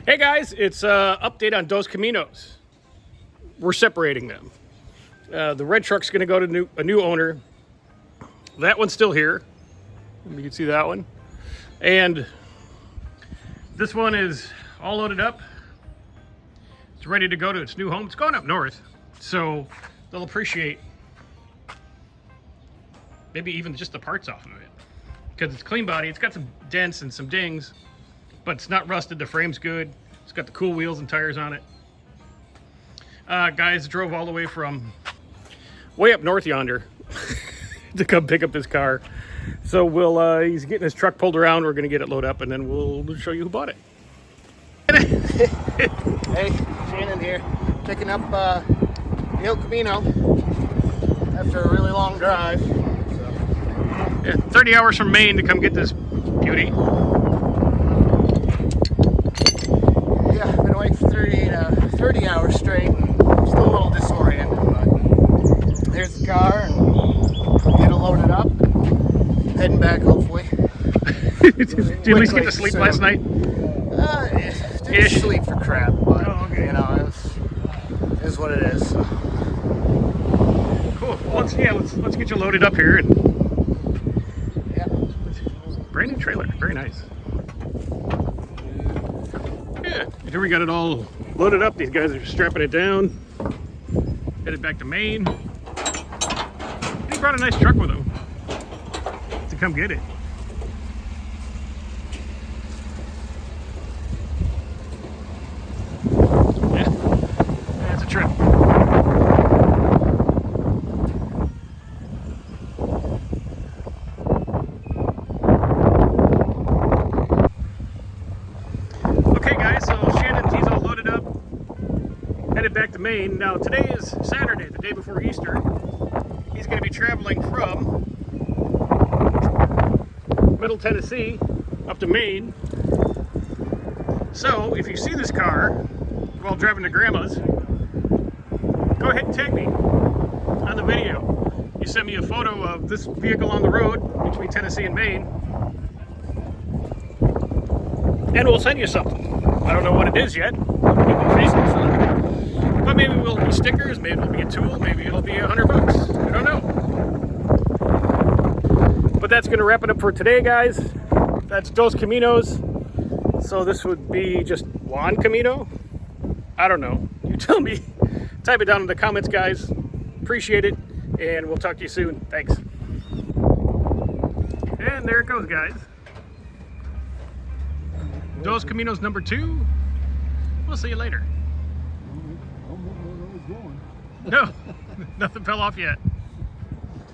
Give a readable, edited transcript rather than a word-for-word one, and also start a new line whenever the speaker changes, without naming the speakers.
Hey guys, it's update on Dos Caminos. We're separating them. The red truck's going to go to a new owner. That one's still here. You can see that one. And this one is all loaded up. It's ready to go to its new home. It's going up north, so they'll appreciate maybe even just the parts off of it. Because it's clean body, it's got some dents and some dings, but it's not rusted, the frame's good. It's got the cool wheels and tires on it. Guys drove all the way from way up north yonder to come pick up this car. So he's getting his truck pulled around, we're gonna get it loaded up, and then we'll show you who bought it.
Hey, Shannon here, picking up the El Camino after a really long drive. So.
Yeah, 30 hours from Maine to come get this beauty.
Yeah, I've been awake for 30 hours straight and still a little disoriented, but there's the car and get it loaded up. Heading back, hopefully.
Did you at least get to sleep last night?
Didn't sleep for crap, but
okay.
You know, it is what it is. So.
Cool. Well, let's get you loaded up here. And
yeah.
Brand new trailer, very nice. Yeah, and here we got it all loaded up. These guys are strapping it down. Headed back to Maine. He brought a nice truck with him to come get it. Yeah, it's a trip. Okay guys, so he's all loaded up, headed back to Maine. Now today is Saturday, the day before Easter. He's going to be traveling from Middle Tennessee up to Maine. So if you see this car while driving to Grandma's, go ahead and tag me on the video. You send me a photo of this vehicle on the road between Tennessee and Maine, and we'll send you something. I don't know what it is yet. But maybe it'll be stickers, maybe it'll be a tool, maybe it'll be $100. I don't know. But that's going to wrap it up for today, guys. That's Dos Caminos. So this would be just Juan Camino? I don't know. You tell me. Type it down in the comments, guys. Appreciate it. And we'll talk to you soon. Thanks. And there it goes, guys. Dos Caminos number 2. We'll see you later. No, nothing fell off yet.